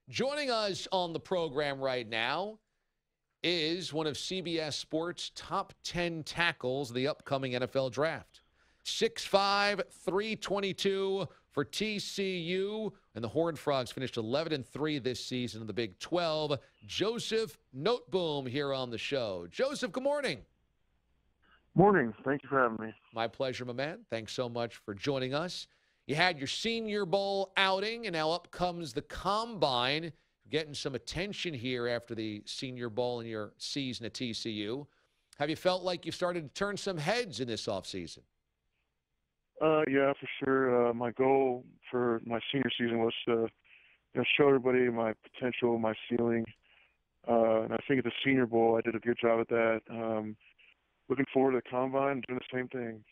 Joining us on the program right now is one of CBS Sports' top 10 tackles of the upcoming NFL draft. 6'5", 322 for TCU, and the Horned Frogs finished 11-3 this season in the Big 12. Joseph Noteboom here on the show. Joseph, good morning. Morning. Thank you for having me. My pleasure, my man. Thanks so much for joining us. You had your Senior Bowl outing, and now up comes the Combine. Getting some attention here after the Senior Bowl in your season at TCU. Have you felt like you've started to turn some heads in this offseason? Yeah, for sure. My goal for my senior season was to show everybody my potential, my ceiling. And I think at the Senior Bowl, I did a good job at that. Looking forward to the Combine, doing the same thing.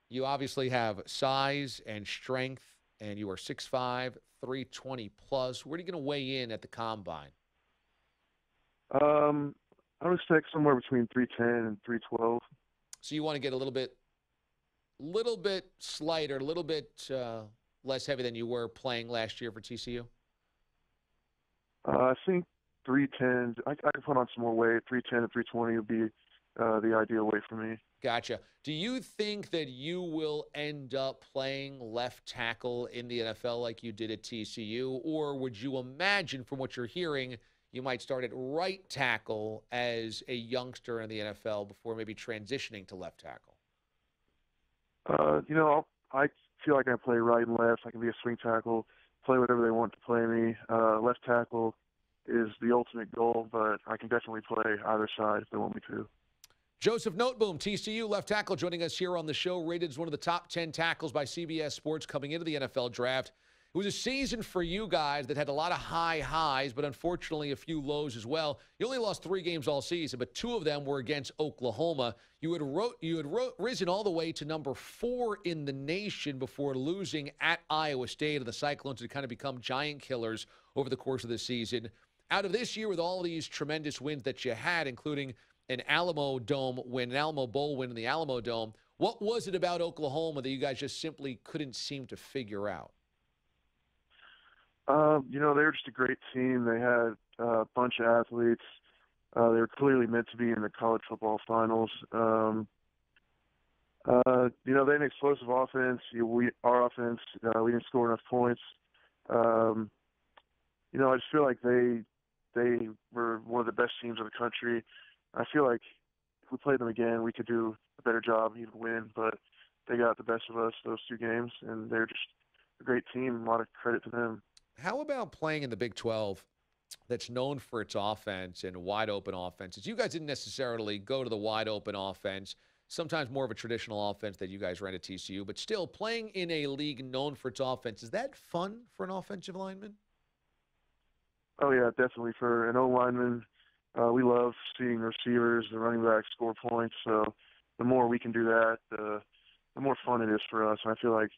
You obviously have size and strength, and you are 6'5", 320 plus. Where are you going to weigh in at the Combine? I would expect somewhere between 310 and 312. So you want to get a little bit slighter, a little bit less heavy than you were playing last year for TCU? I think 310. I could put on some more weight. 310 to 320 would be the ideal weight for me. Gotcha. Do you think that you will end up playing left tackle in the NFL like you did at TCU? Or would you imagine, from what you're hearing, you might start at right tackle as a youngster in the NFL before maybe transitioning to left tackle? I feel like I play right and left. I can be a swing tackle, play whatever they want to play me. Left tackle is the ultimate goal, but I can definitely play either side if they want me to. Joseph Noteboom, TCU left tackle, joining us here on the show, rated as one of the top 10 tackles by CBS Sports coming into the NFL draft. It was a season for you guys that had a lot of high highs, but unfortunately a few lows as well. You only lost 3 games all season, but 2 of them were against Oklahoma. You had risen all the way to number 4 in the nation before losing at Iowa State, and the Cyclones had kind of become giant killers over the course of the season. Out of this year, with all these tremendous wins that you had, including an Alamo Dome win, an Alamo Bowl win in the Alamo Dome, what was it about Oklahoma that you guys just simply couldn't seem to figure out? They were just a great team. They had a bunch of athletes. They were clearly meant to be in the college football finals. They had an explosive offense. Our offense, we didn't score enough points. I just feel like they were one of the best teams in the country. I feel like if we played them again, we could do a better job, even win. But they got the best of us those 2 games, and they're just a great team. A lot of credit to them. How about playing in the Big 12 that's known for its offense and wide-open offenses? You guys didn't necessarily go to the wide-open offense, sometimes more of a traditional offense that you guys ran at TCU, but still playing in a league known for its offense. Is that fun for an offensive lineman? Oh, yeah, definitely. For an O-lineman, we love seeing receivers, the running backs score points. So the more we can do that, the more fun it is for us. And I feel like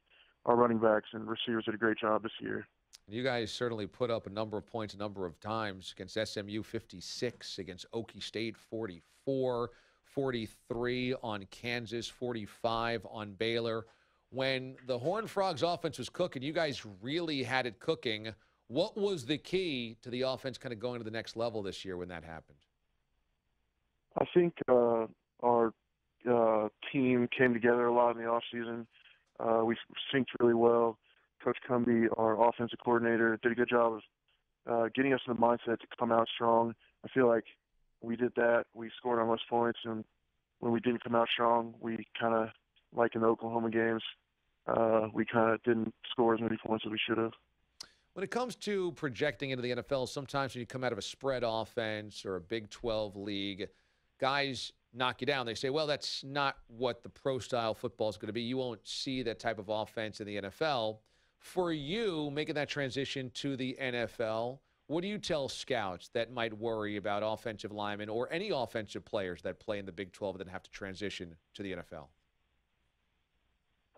our running backs and receivers did a great job this year. You guys certainly put up a number of points a number of times against SMU 56, against Okie State 44, 43 on Kansas, 45 on Baylor. When the Horned Frogs offense was cooking, you guys really had it cooking. What was the key to the offense kind of going to the next level this year when that happened? I think our team came together a lot in the offseason. We synced really well. Coach Cumby, our offensive coordinator, did a good job of getting us in the mindset to come out strong. I feel like we did that. We scored our most points, and when we didn't come out strong, we kind of, like in the Oklahoma games, we kind of didn't score as many points as we should have. When it comes to projecting into the NFL, sometimes when you come out of a spread offense or a Big 12 league, guys knock you down. They say, well, that's not what the pro-style football is going to be. You won't see that type of offense in the NFL. For you, making that transition to the NFL, what do you tell scouts that might worry about offensive linemen or any offensive players that play in the Big 12 that have to transition to the NFL?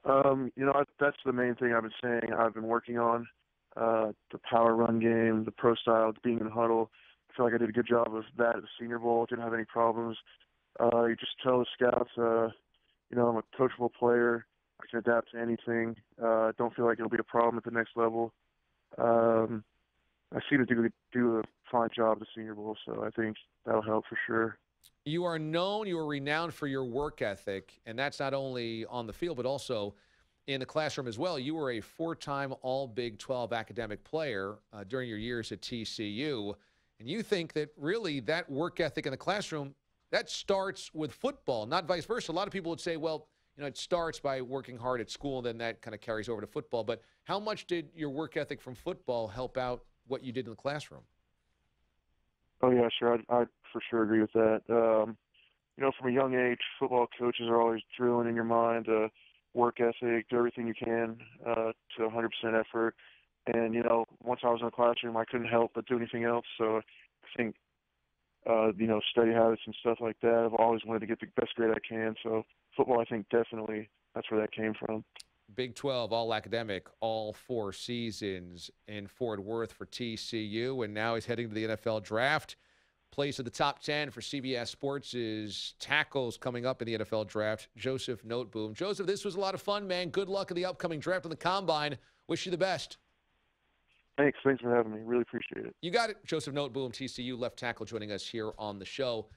That's the main thing I've been saying. I've been working on the power run game, the pro style, being in the huddle. I feel like I did a good job of that at the Senior Bowl. Didn't have any problems. You just tell the scouts, I'm a coachable player. I can adapt to anything. Don't feel like it'll be a problem at the next level. I seem to do a fine job at the Senior Bowl, so I think that'll help for sure. You are renowned for your work ethic, and that's not only on the field, but also in the classroom as well. You were a 4-time All Big 12 academic player during your years at TCU, and you think that really that work ethic in the classroom, that starts with football, not vice versa. A lot of people would say, well, it starts by working hard at school, and then that kind of carries over to football. But how much did your work ethic from football help out what you did in the classroom? Oh, yeah, sure. I for sure agree with that. From a young age, football coaches are always drilling in your mind work ethic, do everything you can to 100% effort. And, once I was in the classroom, I couldn't help but do anything else. So I think, study habits and stuff like that, I've always wanted to get the best grade I can. So football, I think definitely that's where that came from. Big 12, all academic, all 4 seasons in Fort Worth for TCU, and now he's heading to the NFL draft. Place of the top 10 for CBS Sports is tackles coming up in the NFL draft. Joseph Noteboom. Joseph, this was a lot of fun, man. Good luck in the upcoming draft and the combine. Wish you the best. Thanks for having me. Really appreciate it. You got it. Joseph Noteboom, TCU left tackle, joining us here on the show.